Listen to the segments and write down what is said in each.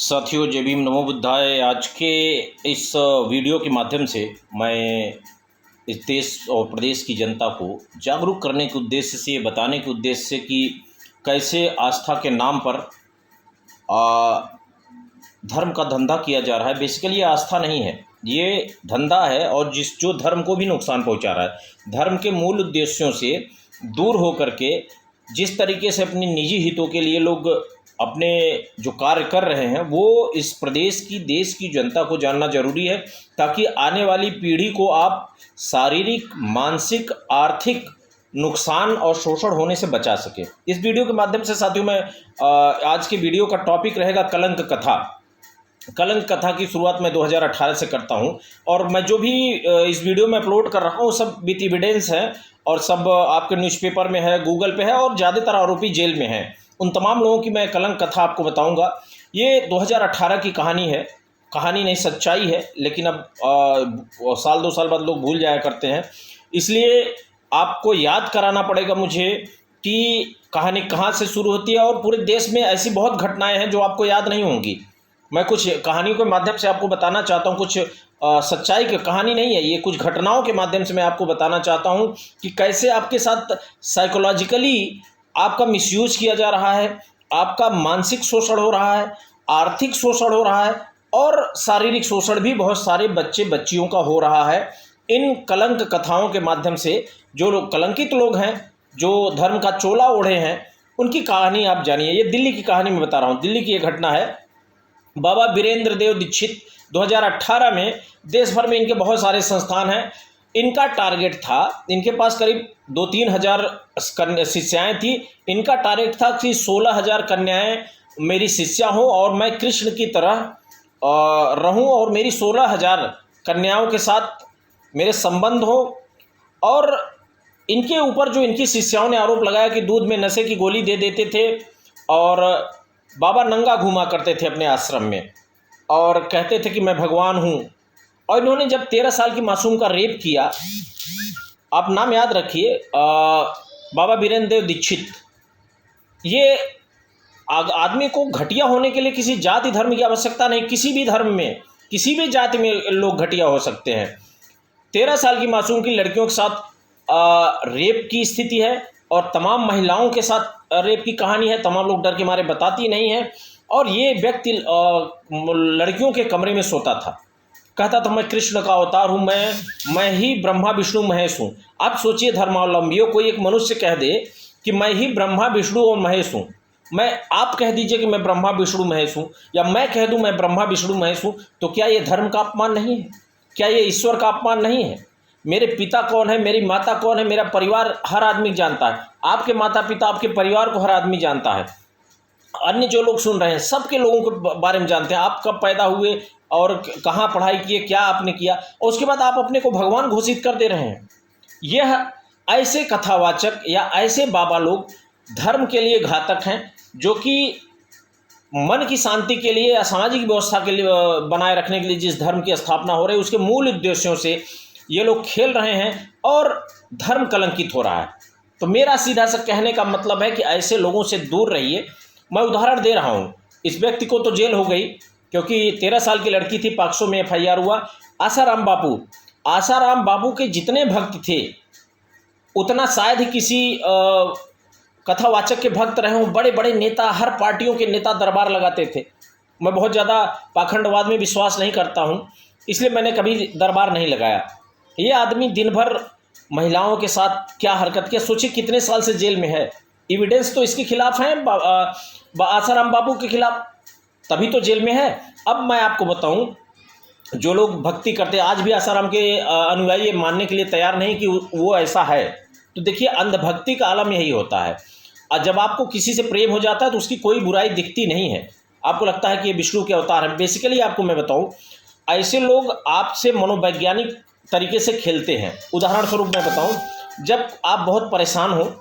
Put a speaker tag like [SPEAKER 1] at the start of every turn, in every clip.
[SPEAKER 1] साथियों, जय भीम, नमो बुद्धाय। आज के इस वीडियो के माध्यम से मैं इस देश और प्रदेश की जनता को जागरूक करने के उद्देश्य से, बताने के उद्देश्य से कि कैसे आस्था के नाम पर धर्म का धंधा किया जा रहा है। बेसिकली ये आस्था नहीं है, ये धंधा है, और जो धर्म को भी नुकसान पहुंचा रहा है। धर्म के मूल उद्देश्यों से दूर हो करके जिस तरीके से अपने निजी हितों के लिए लोग अपने जो कार्य कर रहे हैं, वो इस प्रदेश की, देश की जनता को जानना जरूरी है, ताकि आने वाली पीढ़ी को आप शारीरिक, मानसिक, आर्थिक नुकसान और शोषण होने से बचा सके। इस वीडियो के माध्यम से साथियों, मैं आज के वीडियो का टॉपिक रहेगा कलंक कथा। कलंक कथा की शुरुआत मैं 2018 से करता हूं, और मैं जो भी इस वीडियो में अपलोड कर रहा हूं सब विथ एविडेंस है, और सब आपके न्यूज़पेपर में है, गूगल पे है, और ज़्यादातर आरोपी जेल में हैं। उन तमाम लोगों की मैं कलंक कथा आपको बताऊंगा। ये 2018 की कहानी है, कहानी नहीं सच्चाई है, लेकिन अब साल 2 साल बाद लोग भूल जाया करते हैं, इसलिए आपको याद कराना पड़ेगा मुझे कि कहानी कहाँ से शुरू होती है। और पूरे देश में ऐसी बहुत घटनाएं हैं जो आपको याद नहीं होंगी। मैं कुछ कहानियों के माध्यम से आपको बताना चाहता हूँ, कुछ सच्चाई की कहानी नहीं है, ये कुछ घटनाओं के माध्यम से मैं आपको बताना चाहता हूँ कि कैसे आपके साथ साइकोलॉजिकली आपका मिसयूज किया जा रहा है, आपका मानसिक शोषण हो रहा है, आर्थिक शोषण हो रहा है, और शारीरिक शोषण भी बहुत सारे बच्चे बच्चियों का हो रहा है। इन कलंक कथाओं के माध्यम से जो लोग कलंकित लोग हैं, जो धर्म का चोला ओढ़े हैं, उनकी कहानी आप जानिए। ये दिल्ली की कहानी मैं बता रहा हूँ, दिल्ली की ये घटना है। बाबा वीरेंद्र देव दीक्षित 2018 में देश भर में इनके बहुत सारे संस्थान हैं। इनका टारगेट था, इनके पास करीब 2-3 हज़ार शिष्याएँ थी। इनका टारगेट था कि 16,000 कन्याएँ मेरी शिष्या हों और मैं कृष्ण की तरह रहूं, और मेरी 16,000 कन्याओं के साथ मेरे संबंध हो। और इनके ऊपर जो इनकी शिष्याओं ने आरोप लगाया कि दूध में नशे की गोली दे देते थे, और बाबा नंगा घूमा करते थे अपने आश्रम में, और कहते थे कि मैं भगवान हूँ। और इन्होंने जब 13 साल की मासूम का रेप किया, आप नाम याद रखिए, बाबा वीरेंद्र देव दीक्षित। ये आदमी को घटिया होने के लिए किसी जाति धर्म की आवश्यकता नहीं, किसी भी धर्म में, किसी भी जाति में लोग घटिया हो सकते हैं। 13 साल की मासूम की लड़कियों के साथ रेप की स्थिति है, और तमाम महिलाओं के साथ रेप की कहानी है। तमाम लोग डर के मारे बताती नहीं है। और ये व्यक्ति लड़कियों के कमरे में सोता था, कहता था मैं कृष्ण का अवतार हूँ, मैं ही ब्रह्मा विष्णु महेश हूँ। आप सोचिए धर्मावलंबियों, कोई एक मनुष्य कह दे कि मैं ही ब्रह्मा विष्णु और महेश हूँ। आप कह दीजिए कि मैं ब्रह्मा विष्णु महेश हूँ, या मैं कह दूँ मैं ब्रह्मा विष्णु महेश हूँ, तो क्या ये धर्म का अपमान नहीं है? क्या ये ईश्वर का अपमान नहीं है? मेरे पिता कौन है, मेरी माता कौन है, मेरा परिवार हर आदमी जानता है। आपके माता पिता, आपके परिवार को हर आदमी जानता है। अन्य जो लोग सुन रहे हैं, सबके लोगों के बारे में जानते हैं, आप कब पैदा हुए और कहाँ पढ़ाई किए, क्या आपने किया, और उसके बाद आप अपने को भगवान घोषित कर दे रहे हैं। यह ऐसे कथावाचक या ऐसे बाबा लोग धर्म के लिए घातक हैं, जो कि मन की शांति के लिए या सामाजिक व्यवस्था के लिए बनाए रखने के लिए जिस धर्म की स्थापना हो रही है, उसके मूल उद्देश्यों से ये लोग खेल रहे हैं, और धर्म कलंकित हो रहा है। तो मेरा सीधा सा कहने का मतलब है कि ऐसे लोगों से दूर रहिए। मैं उदाहरण दे रहा हूँ, इस व्यक्ति को तो जेल हो गई क्योंकि 13 साल की लड़की थी, पॉक्सो में FIR हुआ। आसाराम बापू के जितने भक्त थे, उतना शायद ही किसी कथावाचक के भक्त रहे हों। बड़े बड़े नेता, हर पार्टियों के नेता दरबार लगाते थे। मैं बहुत ज़्यादा पाखंडवाद में विश्वास नहीं करता हूँ, इसलिए मैंने कभी दरबार नहीं लगाया। ये आदमी दिन भर महिलाओं के साथ क्या हरकत किया, सोचिए कितने साल से जेल में है। एविडेंस तो इसके खिलाफ है, आसाराम बापू के खिलाफ, तभी तो जेल में है। अब मैं आपको बताऊं, जो लोग भक्ति करते हैं, आज भी आसाराम के अनुयायी ये मानने के लिए तैयार नहीं कि वो ऐसा है। तो देखिए, अंधभक्ति का आलम यही होता है। और जब आपको किसी से प्रेम हो जाता है तो उसकी कोई बुराई दिखती नहीं है, आपको लगता है कि ये विष्णु के अवतार है। बेसिकली आपको मैं बताऊं, ऐसे लोग आपसे मनोवैज्ञानिक तरीके से खेलते हैं। उदाहरण स्वरूप मैं बताऊं, जब आप बहुत परेशान हो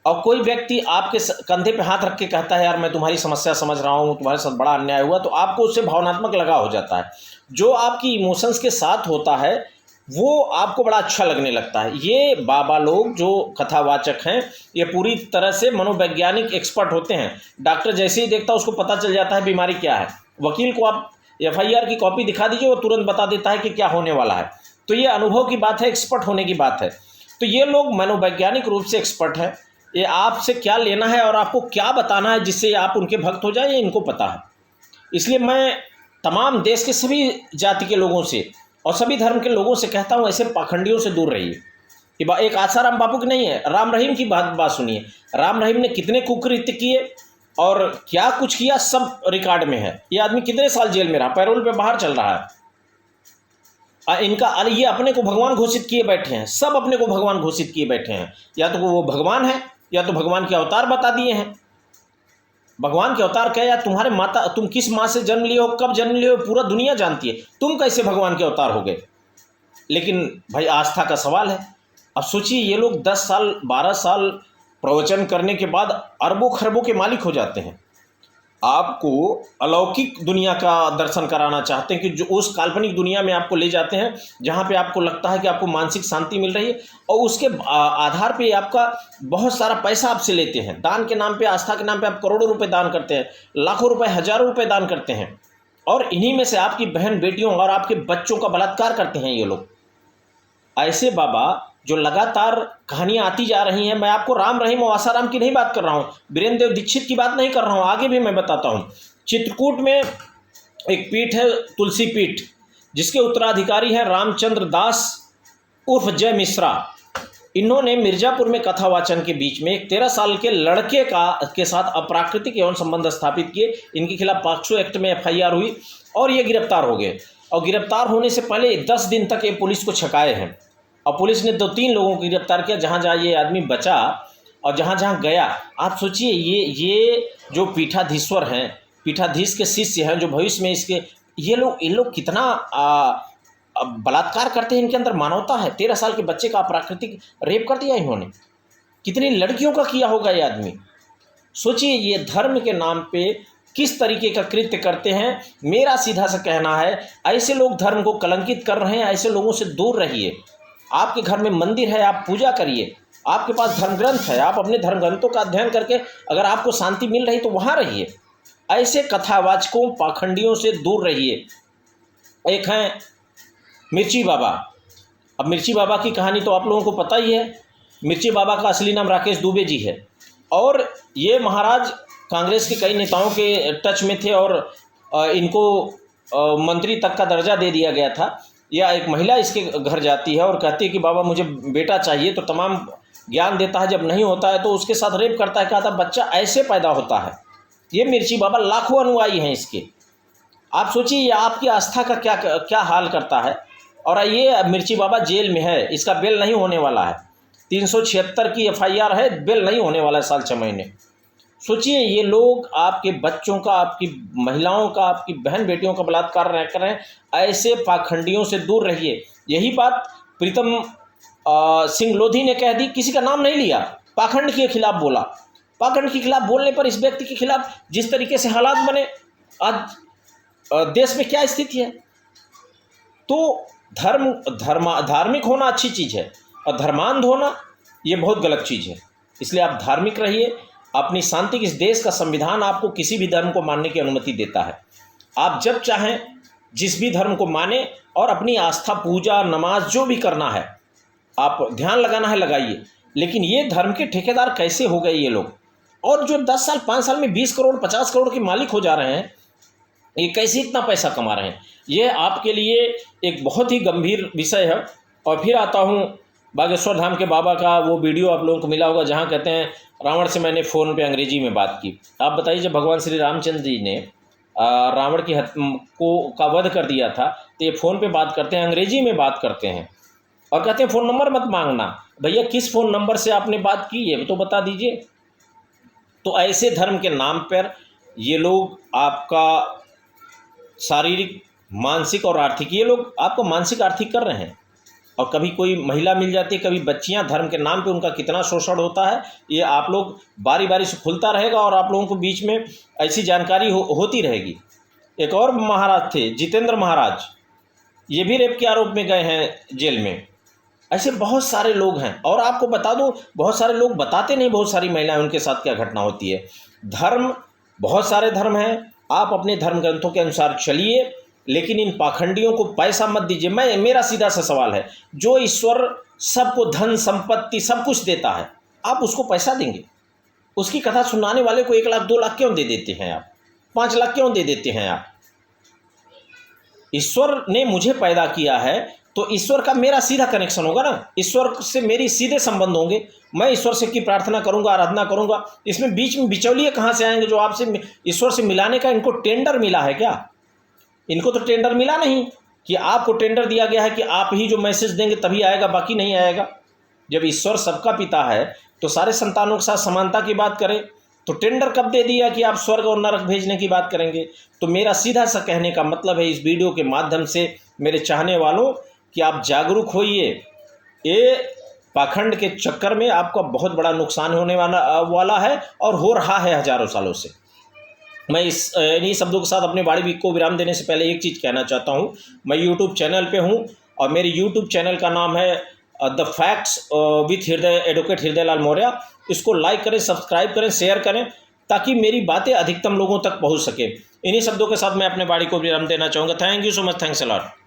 [SPEAKER 1] और कोई व्यक्ति आपके कंधे पे हाथ रख के कहता है यार मैं तुम्हारी समस्या समझ रहा हूँ, तुम्हारे साथ बड़ा अन्याय हुआ, तो आपको उससे भावनात्मक लगाव हो जाता है। जो आपकी इमोशंस के साथ होता है वो आपको बड़ा अच्छा लगने लगता है। ये बाबा लोग जो कथावाचक हैं, ये पूरी तरह से मनोवैज्ञानिक एक्सपर्ट होते हैं। डॉक्टर जैसे ही देखता है उसको पता चल जाता है बीमारी क्या है, वकील को आप FIR की कॉपी दिखा दीजिए, वो तुरंत बता देता है कि क्या होने वाला है। तो ये अनुभव की बात है, एक्सपर्ट होने की बात है। तो ये लोग मनोवैज्ञानिक रूप से एक्सपर्ट हैं। ये आपसे क्या लेना है और आपको क्या बताना है जिससे आप उनके भक्त हो जाए, ये इनको पता है। इसलिए मैं तमाम देश के सभी जाति के लोगों से और सभी धर्म के लोगों से कहता हूँ, ऐसे पाखंडियों से दूर रहिए। ये एक आसाराम बापू की नहीं है, राम रहीम की बात सुनिए। राम रहीम ने कितने कुकृत्य किए और क्या कुछ किया, सब रिकॉर्ड में है। ये आदमी कितने साल जेल में रहा, पैरोल पे बाहर चल रहा है। ये अपने को भगवान घोषित किए बैठे हैं, सब अपने को भगवान घोषित किए बैठे हैं। या तो वो भगवान है या तो भगवान के अवतार बता दिए हैं। भगवान के अवतार क्या, या तुम्हारे माता, तुम किस माँ से जन्म लिए हो, कब जन्म लिए हो, पूरा दुनिया जानती है। तुम कैसे भगवान के अवतार हो गए? लेकिन भाई आस्था का सवाल है। अब सोचिए, ये लोग 10 साल 12 साल प्रवचन करने के बाद अरबों खरबों के मालिक हो जाते हैं। आपको अलौकिक दुनिया का दर्शन कराना चाहते हैं कि जो उस काल्पनिक दुनिया में आपको ले जाते हैं जहाँ पे आपको लगता है कि आपको मानसिक शांति मिल रही है, और उसके आधार पे आपका बहुत सारा पैसा आपसे लेते हैं। दान के नाम पे, आस्था के नाम पे आप करोड़ों रुपए दान करते हैं, लाखों रुपए, हजारों रुपए दान करते हैं, और इन्हीं में से आपकी बहन बेटियों और आपके बच्चों का बलात्कार करते हैं ये लोग। ऐसे बाबा जो लगातार कहानियां आती जा रही हैं, मैं आपको राम रहीम और आसाराम की नहीं बात कर रहा हूं, वीरेंद्र देव दीक्षित की बात नहीं कर रहा हूं, आगे भी मैं बताता हूं। चित्रकूट में एक पीठ है, तुलसी पीठ, जिसके उत्तराधिकारी हैं रामचंद्र दास उर्फ जय मिश्रा। इन्होंने मिर्जापुर में कथा वाचन के बीच में एक 13 साल के लड़के के साथ अप्राकृतिक यौन संबंध स्थापित किए। इनके खिलाफ पॉक्सो एक्ट में FIR हुई और ये गिरफ्तार हो गए। और गिरफ्तार होने से पहले 10 दिन तक ये पुलिस को छकाए हैं, और पुलिस ने 2-3 लोगों को गिरफ्तार किया। जहाँ जहाँ ये आदमी बचा और जहाँ जहाँ गया, आप सोचिए, ये जो पीठाधीश्वर हैं, पीठाधीश के शिष्य हैं, जो भविष्य में इसके, ये लोग कितना बलात्कार करते हैं। इनके अंदर मानवता है। 13 साल के बच्चे का अप्राकृतिक रेप कर दिया इन्होंने। कितनी लड़कियों का किया होगा ये आदमी। सोचिए, ये धर्म के नाम पे किस तरीके का कृत्य करते हैं। मेरा सीधा सा कहना है, ऐसे लोग धर्म को कलंकित कर रहे हैं, ऐसे लोगों से दूर रहिए। आपके घर में मंदिर है, आप पूजा करिए। आपके पास धर्म ग्रंथ है, आप अपने धर्म ग्रंथों का अध्ययन करके अगर आपको शांति मिल रही तो वहाँ रहिए। ऐसे कथावाचकों, पाखंडियों से दूर रहिए। एक हैं मिर्ची बाबा। अब मिर्ची बाबा की कहानी तो आप लोगों को पता ही है। मिर्ची बाबा का असली नाम राकेश दुबे जी है, और ये महाराज कांग्रेस के कई नेताओं के टच में थे, और इनको मंत्री तक का दर्जा दे दिया गया था। या एक महिला इसके घर जाती है और कहती है कि बाबा मुझे बेटा चाहिए, तो तमाम ज्ञान देता है। जब नहीं होता है तो उसके साथ रेप करता है। कहा था बच्चा ऐसे पैदा होता है। ये मिर्ची बाबा, लाखों अनुयायी हैं इसके। आप सोचिए, ये आपकी आस्था का क्या हाल करता है। और ये मिर्ची बाबा जेल में है, इसका बेल नहीं होने वाला है। 376 की FIR है, बेल नहीं होने वाला है साल 6 महीने। सोचिए, ये लोग आपके बच्चों का, आपकी महिलाओं का, आपकी बहन बेटियों का बलात्कार न करें। ऐसे पाखंडियों से दूर रहिए। यही बात प्रीतम सिंह लोधी ने कह दी, किसी का नाम नहीं लिया, पाखंड के खिलाफ बोला। पाखंड के खिलाफ बोलने पर इस व्यक्ति के खिलाफ जिस तरीके से हालात बने, आज देश में क्या स्थिति है। तो धार्मिक होना अच्छी चीज़ है, और धर्मांध होना ये बहुत गलत चीज़ है। इसलिए आप धार्मिक रहिए। अपनी शांति, इस देश का संविधान आपको किसी भी धर्म को मानने की अनुमति देता है। आप जब चाहें जिस भी धर्म को माने, और अपनी आस्था, पूजा, नमाज जो भी करना है, आप ध्यान लगाना है लगाइए। लेकिन ये धर्म के ठेकेदार कैसे हो गए ये लोग, और जो 10 साल 5 साल में 20 करोड़ 50 करोड़ के मालिक हो जा रहे हैं, ये कैसे इतना पैसा कमा रहे हैं। ये आपके लिए एक बहुत ही गंभीर विषय है। और फिर आता हूँ बागेश्वर धाम के बाबा का वो वीडियो आप लोगों को मिला होगा, जहाँ कहते हैं रावण से मैंने फ़ोन पे अंग्रेजी में बात की। आप बताइए, जब भगवान श्री रामचंद्र जी ने रावण की का वध कर दिया था, तो ये फ़ोन पे बात करते हैं, अंग्रेजी में बात करते हैं, और कहते हैं फ़ोन नंबर मत मांगना। भैया, किस फ़ोन नंबर से आपने बात की ये तो बता दीजिए। तो ऐसे धर्म के नाम पर ये लोग आपका शारीरिक, मानसिक और आर्थिक, ये लोग आपको मानसिक आर्थिक कर रहे हैं। और कभी कोई महिला मिल जाती है, कभी बच्चियां, धर्म के नाम पे उनका कितना शोषण होता है, ये आप लोग बारी बारी से खुलता रहेगा, और आप लोगों को बीच में ऐसी जानकारी होती रहेगी। एक और महाराज थे, जितेंद्र महाराज, ये भी रेप के आरोप में गए हैं जेल में। ऐसे बहुत सारे लोग हैं। और आपको बता दूं, बहुत सारे लोग बताते नहीं, बहुत सारी महिलाएं, उनके साथ क्या घटना होती है। धर्म, बहुत सारे धर्म हैं, आप अपने धर्म ग्रंथों के अनुसार चलिए, लेकिन इन पाखंडियों को पैसा मत दीजिए। मेरा सीधा सा सवाल है, जो ईश्वर सबको धन संपत्ति सब कुछ देता है, आप उसको पैसा देंगे? उसकी कथा सुनाने वाले को 1 लाख 2 लाख क्यों दे देते हैं आप? 5 लाख क्यों दे देते हैं आप? ईश्वर ने मुझे पैदा किया है तो ईश्वर का मेरा सीधा कनेक्शन होगा ना, ईश्वर से मेरी सीधे संबंध होंगे। मैं ईश्वर से की प्रार्थना करूंगा, आराधना करूंगा। इसमें बीच में बिचौलिए कहाँ से आएंगे जो आपसे ईश्वर से मिलाने का? इनको टेंडर मिला है क्या? इनको तो टेंडर मिला नहीं कि आपको टेंडर दिया गया है कि आप ही जो मैसेज देंगे तभी आएगा, बाकी नहीं आएगा। जब ईश्वर सबका पिता है तो सारे संतानों के साथ समानता की बात करें, तो टेंडर कब दे दिया कि आप स्वर्ग और नरक भेजने की बात करेंगे? तो मेरा सीधा सा कहने का मतलब है इस वीडियो के माध्यम से मेरे चाहने वालों कि आप जागरूक होइए। ये पाखंड के चक्कर में आपका बहुत बड़ा नुकसान होने वाला है और हो रहा है हजारों सालों से। मैं इन्हीं शब्दों के साथ अपने वाणी को विराम देने से पहले एक चीज़ कहना चाहता हूँ। मैं यूट्यूब चैनल पे हूँ और मेरे यूट्यूब चैनल का नाम है द फैक्ट्स विथ एडवोकेट हृदय लाल मौर्य। इसको लाइक करें, सब्सक्राइब करें, शेयर करें ताकि मेरी बातें अधिकतम लोगों तक पहुँच सके। इन्हीं शब्दों के साथ मैं अपने वाणी को विराम देना चाहूँगा। Thank you so much. Thanks a lot.